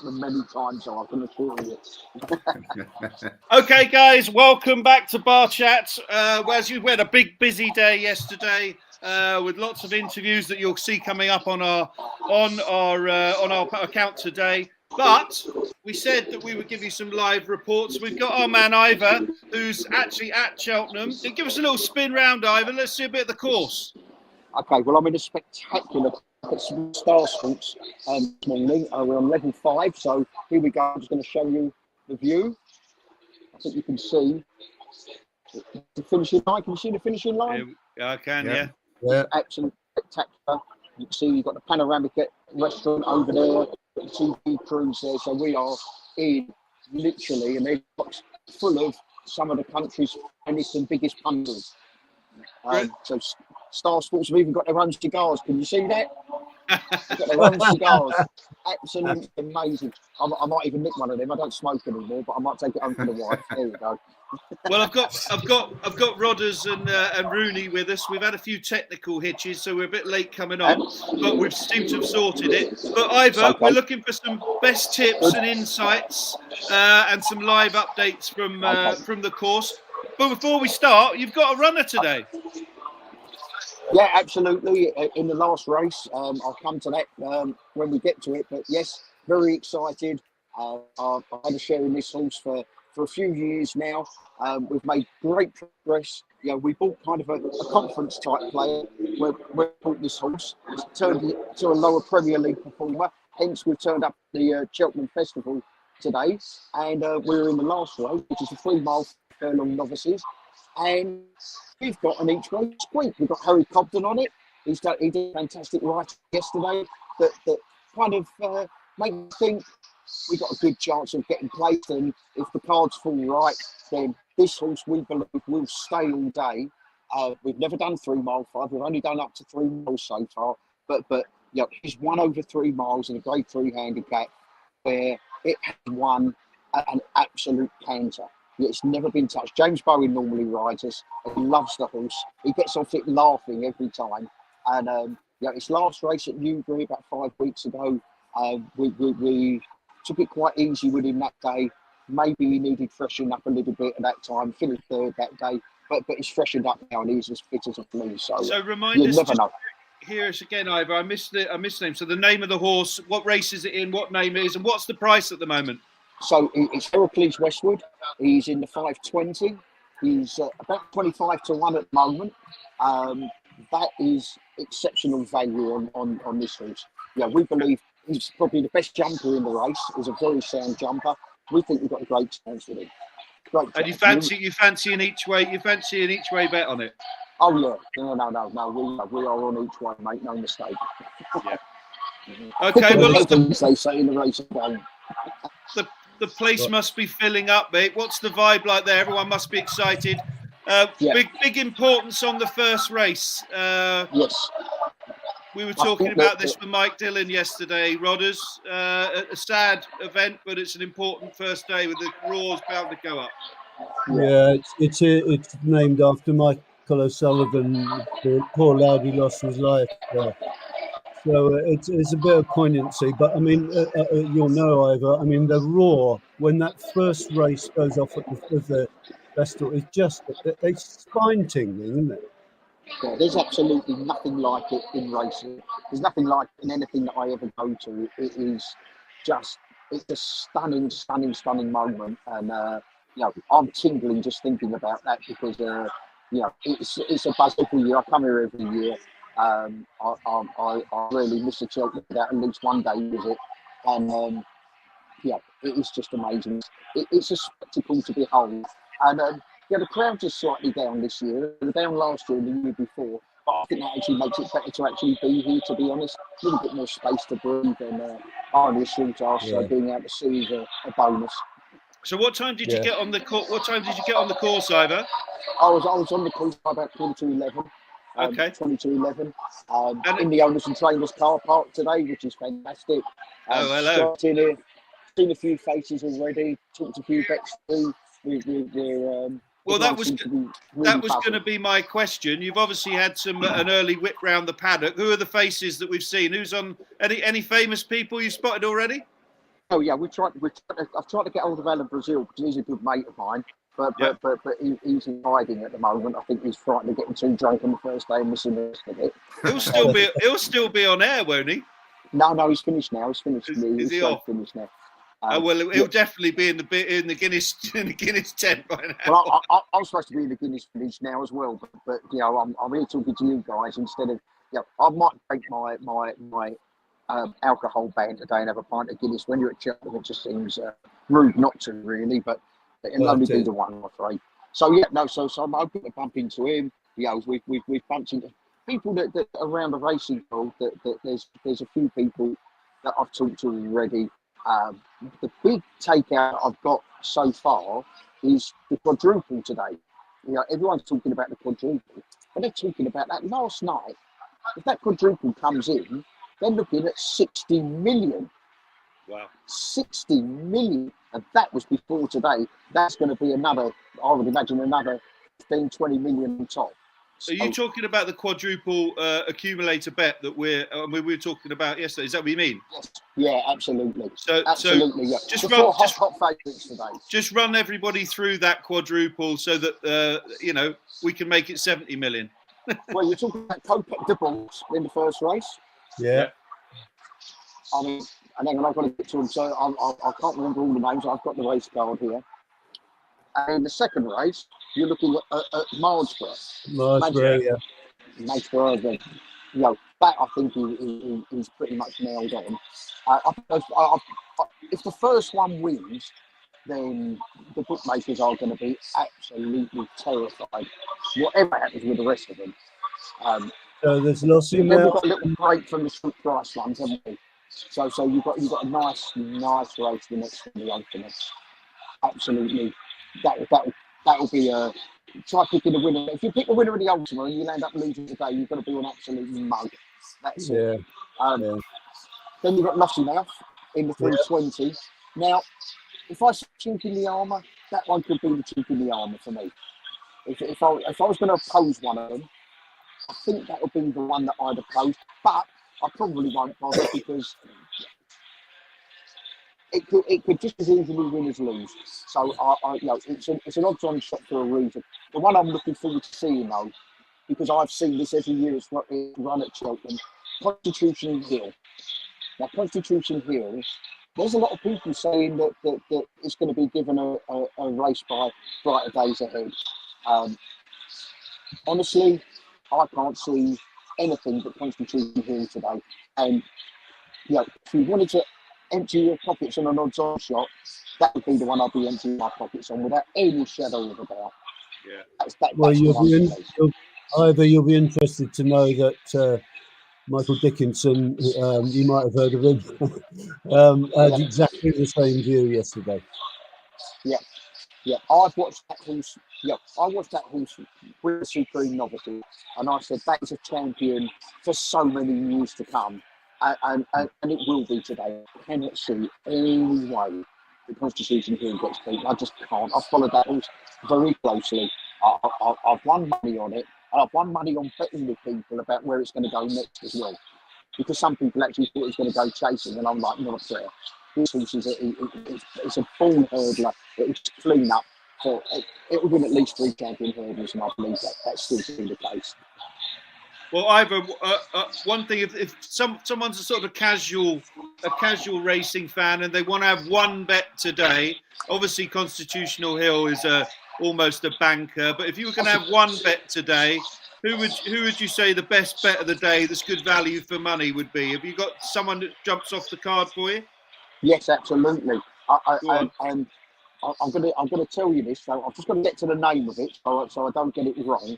Cheltenham many times, so I can assure you. Okay, guys, welcome back to BARCHAT. As you had a big, busy day yesterday with lots of interviews that you'll see coming up on our account today. But we said that we would give you some live reports. We've got our man IVER, who's actually at Cheltenham. Give us a little spin round, IVER. Let's see a bit of the course. Okay, well, I'm in a spectacular Star Sports this morning. We're on level 5, so here we go. I'm just going to show you the view. I think you can see the finishing line. Can you see the finishing line? Yeah, I can, yeah. It's absolutely spectacular. You can see you've got the panoramic restaurant over there, the TV crews there. So we are in literally, and they're full of some of the country's finest and biggest punters. So Star Sports have even got their own cigars. Can you see that? They've got their own cigars. Absolutely amazing. I might even nick one of them. I don't smoke anymore, but I might take it home for the wife. There you go. Well, I've got Rodders and Rooney with us. We've had a few technical hitches, so we're a bit late coming on, but we've seemed to have sorted it. But IVER, okay. We're looking for some best tips and insights and some live updates from the course. But before we start, you've got a runner today. Yeah, absolutely. In the last race, I'll come to that when we get to it. But yes, very excited. I've had a share in this horse for a few years now. We've made great progress. You know, we bought kind of a conference type player where we bought this horse. It's turned it to a lower Premier League performer. Hence, we've turned up the Cheltenham Festival today. And we're in the last race, which is a 3-mile furlong novices. And we've got an each way sprint. We've got Harry Cobden on it. He did a fantastic ride yesterday that kind of made me think we got a good chance of getting placed. And if the cards fall right, then this horse, we believe, will stay all day. We've never done 3-mile 5. We've only done up to 3 miles so far. But you know, he's won over 3 miles in a grade 3 handicap where it has won an absolute canter. It's never been touched. James Bowen normally rides us. He loves the horse. He gets off it laughing every time. And you know, his last race at Newbury about 5 weeks ago, we took it quite easy with him that day. Maybe he needed freshening up a little bit at that time. Finished 3rd that day, but he's freshened up now and he's as fit as a flea. So remind us. Never know. Hear us again, IVER. I missed the name. So the name of the horse, what race is it in, what name it is, and what's the price at the moment? So it's Heracles Westwood. He's in the 520. He's about 25 to 1 at the moment. That is exceptional value on this horse. Yeah, we believe he's probably the best jumper in the race. He's a very sound jumper. We think we've got a great chance with him. And you fancy an each way bet on it? Oh yeah, no. We are on each way, mate. No mistake. Yeah. Okay, well, they say in the race again. The place must be filling up, mate. What's the vibe like there? Everyone must be excited. Big importance on the first race. Yes. We were talking about this with Mike Dillon yesterday. Rodders, a sad event, but it's an important first day with the Raws bound to go up. Yeah, it's named after Michael O'Sullivan. The poor lad who lost his life. So it's a bit of poignancy, but I mean, you'll know, IVER. I mean, the roar when that first race goes off at the festival is just it's spine tingling, isn't it? Yeah, there's absolutely nothing like it in racing. There's nothing like it in anything that I ever go to. It's a stunning moment, and you know, I'm tingling just thinking about that because you know, it's a buzz every year. I come here every year. I really miss the Cheltenham without at least one day visit, and yeah, it is just amazing. It's a spectacle to behold, and yeah, the crowds are slightly down this year. They were down last year and the year before, but I think that actually makes it better to actually be here. To be honest, a little bit more space to breathe, and only a short hour, so being able to see is a bonus. So, what time did you get on the course? What time did you get on the course, IVER? I was on the course by about 22:11. Okay. 22:11. In the owners and trainers car park today, which is fantastic. Oh, hello. In here, seen a few faces already. Talked to a few bets too. Well, that was going to be my question. You've obviously had an early whip round the paddock. Who are the faces that we've seen? Who's on? Any famous people you spotted already? Oh yeah, I've tried to get hold of Alan Brazil because he's a good mate of mine. But he's in hiding at the moment. I think he's frightened of getting too drunk on the first day and missing the rest of it. He'll still be on air, won't he? No, he's finished now. He's finished. Is he off? Finished now. Well, he'll definitely be in the Guinness tent by now. Well, I'm supposed to be in the Guinness village now as well, but you know, I'm here talking to you guys instead of, you know, I might take my alcohol ban today and have a pint of Guinness. When you're at Cheltenham, it just seems rude not to, really, but it'll only be the one, I'm afraid. So yeah, no, so I'm hoping to bump into him. You know, we've bumped into people that around the racing world. That there's a few people that I've talked to already. The big takeout I've got so far is the quadruple today. You know, everyone's talking about the quadruple, but they're talking about that last night. If that quadruple comes in, they're looking at 60 million. Wow. 60 million. And that was before today. That's going to be another, I would imagine, another 15, 20 million on top. So, are you talking about the quadruple accumulator bet that we were talking about yesterday? Is that what you mean? Yes. Yeah, absolutely. Absolutely, yeah. Just hot favourites today. Just run everybody through that quadruple so that you know, we can make it 70 million. Well, you're talking about Kopek de Balls in the first race. Yeah. I mean, and then I've got to get to them, so I can't remember all the names. I've got the race card here. And in the second race, you're looking at Marlsborough. Yeah. Marlsborough, you know, that I think he's pretty much nailed on. If the first one wins, then the bookmakers are going to be absolutely terrified, whatever happens with the rest of them. So there's lots in there. there. We've got a little break from the short price ones, haven't we? So you've got a nice race the next one, the ultimate. Absolutely, that'll be a try picking a winner. If you pick a winner of the ultimate and you end up losing today, you've got to be an absolute mug. That's it. Then you've got Lossy Mouth in the 320. Yeah. Now, if I say chink in the armour, that one could be the chink in the armour for me. If I was going to oppose one of them, I think that would be the one that I'd oppose. But I probably won't bother because it could just as easily win as lose. So you know, it's an odds-on shot for a reason. The one I'm looking forward to seeing though, because I've seen this every year it's run at Cheltenham, Constitution Hill. Now Constitution Hill, there's a lot of people saying that it's going to be given a race by Brighter Days Ahead. Honestly, I can't see anything but Constitution Hill today. And you know, if you wanted to empty your pockets on an odds-on shot, that would be the one I'd be emptying my pockets on without any shadow of a doubt. Yeah. That's you'll be interested to know that Michael Dickinson, you might have heard of him, had exactly the same view yesterday. Yeah. I've watched that horse. Yeah, I watched that horse with the Supreme Novelty, and I said that is a champion for so many years to come, and it will be today. I cannot see any way the Constitution Hill gets beat. I just can't. I've followed that horse very closely. I've won money on it, and I've won money on betting with people about where it's going to go next as well, because some people actually thought it was going to go chasing, and I'm like, not fair. This horse is it's a born hurdler. It's clean up. So it will win at least 3 champion hurdles, and I believe that's still to be the case. Well, Ivor, one thing, if someone's a sort of a casual racing fan and they want to have one bet today, obviously Constitutional Hill is almost a banker. But if you were going to have one bet today, who would you say the best bet of the day that's good value for money would be? Have you got someone that jumps off the card for you? Yes, absolutely. I'm going to tell you this, so I've just got to get to the name of it so I don't get it wrong.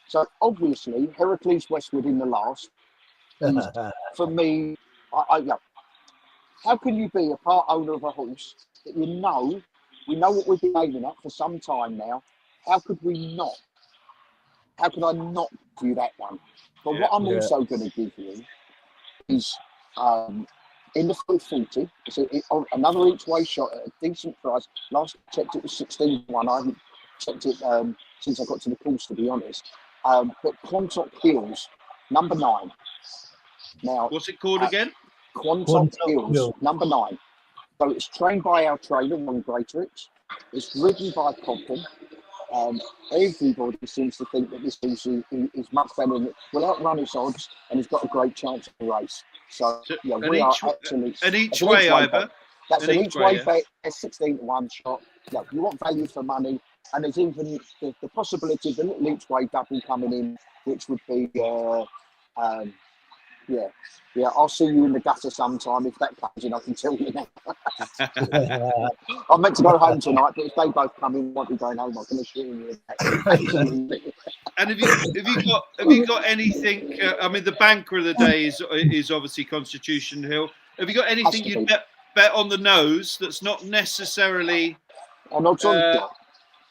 So obviously, Heracles Westwood in the last, is, for me, how can you be a part owner of a horse that we know what we've been aiming at for some time now? How could we not? How could I not do that one? But what I'm also going to give you is in the 440, it's another each way shot at a decent price. Last I checked, it was 16-1. I haven't checked it since I got to the course, to be honest. But Quantock Hills, number 9. Now, what's it called again? Quantock Hills, number 9. So it's trained by our trainer, Ron Greatrich. It's ridden by Cobham. Everybody seems to think that this horse is much better than it. Will outrun its odds, and he's got a great chance of the race. So yeah, we are actually an each way, Ivor. That's an each way bet. A 16-to-1 shot. Yeah, you want value for money, and there's even the possibility of a little each way double coming in, which would be yeah. I'll see you in the gutter sometime if that comes in. I can tell you now. I'm meant to go home tonight, but if they both come in, I won't be going home. I can assure you. And have you got anything? I mean, the banker of the day is obviously Constitution Hill. Have you got anything you'd bet on the nose that's not necessarily? I'm not on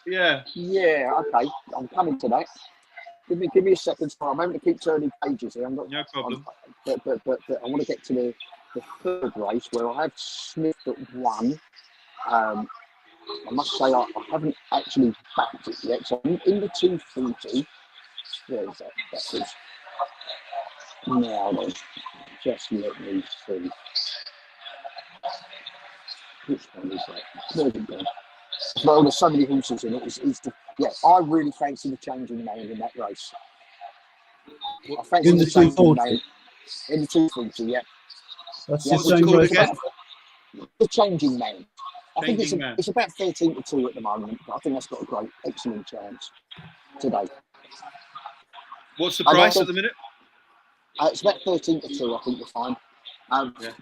Yeah. Yeah. Okay. I'm coming to that. Give me a second. I'm having to keep turning pages here. No problem. But I want to get to the third race where I have sniffed at one. I must say I haven't actually backed it yet. So I'm in the 240. Where is that? That is. Now then, just let me see. Which one is that? Where's it gone? Well, there's so many horses in it. I really fancy the Changing Man in that race. I fancy in the 240. In the 240, yeah. That's yeah, the same race. The Changing Man. I think Man. it's about 13-2 at the moment, but I think that's got a great, excellent chance today. What's the price at the minute? It's about 13-2, I think you'll find.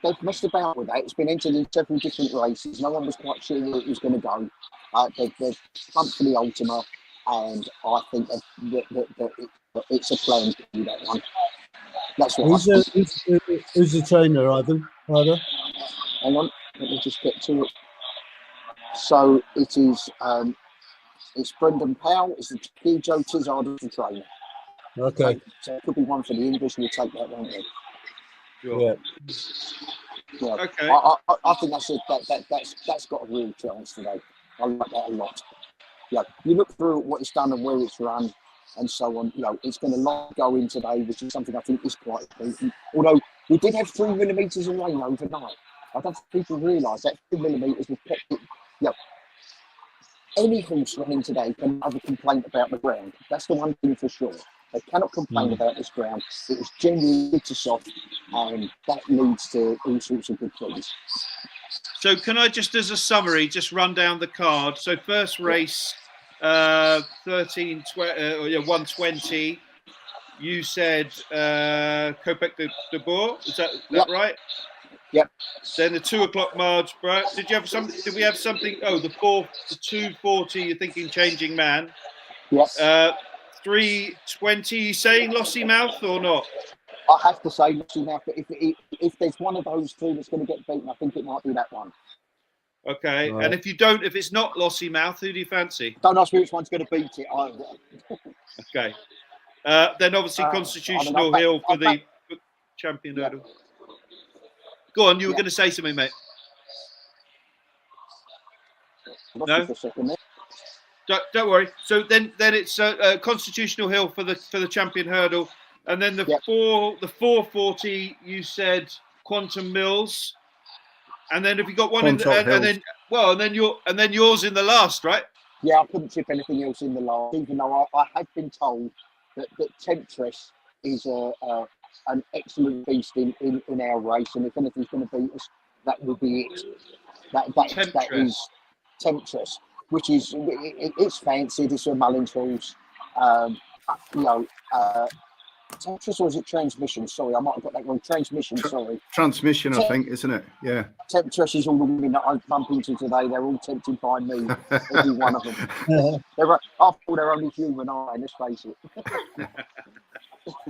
They've messed about with that. It's been entered in several different races. No one was quite sure where it was going to go. They've pumped for the Ultima, and I think that it's a plan to do that one. That's what who's the trainer, Ivan? Hang on, let me just get to it. So it is. It's Brendan Powell. It's the key Joe Tizard as the trainer. Okay. So it could be one for the English. We'll take that, won't we? Sure. Yeah. Okay. I think that's got a real chance today. I like that a lot. Yeah. You look through what it's done and where it's run, and so on. It's going to go in today, which is something I think is quite important. Although we did have 3 millimetres of rain overnight. I don't think people realise that 3 millimetres was kept it. Any horse running today can have a complaint about the ground. That's the one thing for sure. They cannot complain about this ground. It was genuinely good to soft, and that leads to all sorts of good things. So can I just, as a summary, just run down the card? So first race, 120. You said Copec de Boer. Is that right? Yep. Then the 2 o'clock Marge. Did you have something? Did we have something? Oh, the 240. You're thinking Changing Man. Yes. 320. Saying Lossy Mouth or not? I have to say Lossy Mouth. But if there's one of those two that's going to get beaten, I think it might be that one. Okay. Right. And if it's not Lossy Mouth, who do you fancy? Don't ask me which one's going to beat it either. Okay. Then obviously Constitutional Hill for the champion hurdle. Go on, you were going to say something, mate. No? Don't worry. So then it's Constitutional Hill for the champion hurdle, and then the 440. You said Quantum Mills, and then have you got one and then yours in the last, right? Yeah, I couldn't tip anything else in the last, even though I had been told that Temptress is an excellent beast in our race, and if anything's going to beat us, that would be it. That is Temptress, which is it's fancied. It's a Mullins horse. Temptress, or is it Transmission? Sorry, I might have got that wrong. Transmission, sorry. Transmission, I think, isn't it? Yeah. Temptress is all the women that I bump into today. They're all tempted by me, every one of them. After all, they're only human, aren't they? Let's face it.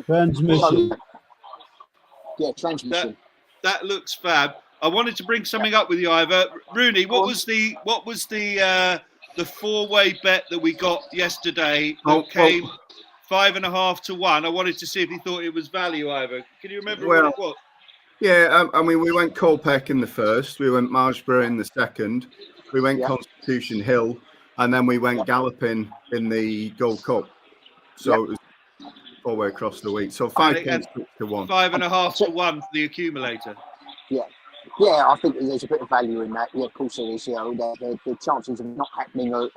Transmission. Yeah, Transmission. That looks fab. I wanted to bring something up with you, Ivor. Rooney, what was the 4-way bet that we got yesterday that came 5.5 to 1? I wanted to see if you thought it was value, Ivor. Can you remember what it was? Yeah, I mean, we went Colpec in the first, we went Marshborough in the second, we went Constitution Hill, and then we went Galloping in the Gold Cup. So it was 4-way across the week. So 5 to 1. 5.5 to 1 for the accumulator. Yeah. Yeah, I think there's a bit of value in that. Yeah, of course there is. You know, the chances of not happening are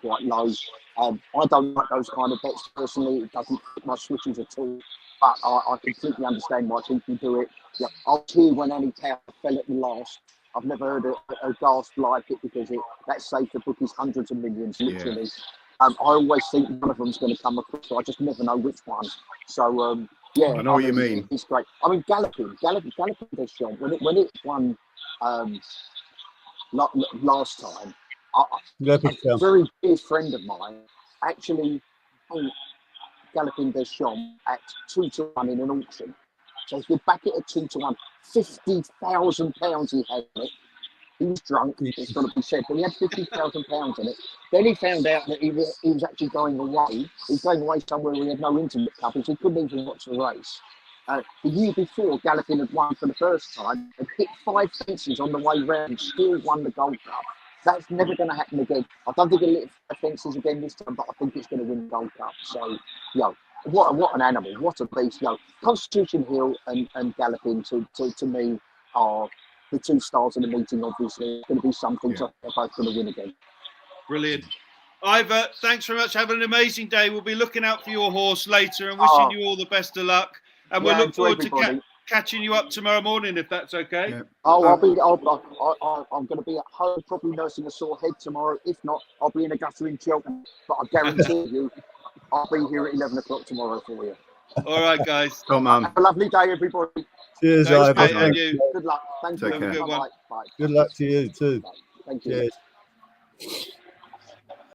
quite low. I don't like those kind of bets personally. It doesn't fit my switches at all. But I completely understand why people do it. Yeah, I was here when Annie Power fell at the last. I've never heard a gasp like it because that saved the bookies hundreds of millions, literally. Yeah. I always think one of them's going to come across, but I just never know which one. So, yeah, I know what you mean. It's great. I mean, Galloping Deschamps, when it won last time, a very dear friend of mine actually owned Galloping Deschamps at 2-1 in an auction. So if you back it at 2-1, £50,000 he had in it. He was drunk, it's got to be said, but he had £50,000 in it. Then he found out that he was actually going away. He was going away somewhere where he had no internet coverage. He couldn't even watch the race. The year before, Galloping had won for the first time and hit 5 fences on the way round and still won the Gold Cup. That's never going to happen again. I don't think he'll hit 5 fences again this time, but I think it's going to win the Gold Cup. So, what an animal, what a beast. Constitution Hill and Galloping to me are the 2 stars in the meeting. Obviously, it's going to be something. So they're both going to win again. Brilliant. Ivor, thanks very much. Have an amazing day. We'll be looking out for your horse later and wishing you all the best of luck. And we'll look forward to catching you up tomorrow morning, if that's okay. Yeah. I'm going to be at home, probably nursing a sore head tomorrow. If not, I'll be in a gutter in Cheltenham. But I guarantee you, I'll be here at 11 o'clock tomorrow for you. All right, guys. Come on. Have a lovely day, everybody. Cheers, Ivor. Thank you. Good luck. Thank you. Have a good one. Bye. Good luck to you too. Thank you. Cheers.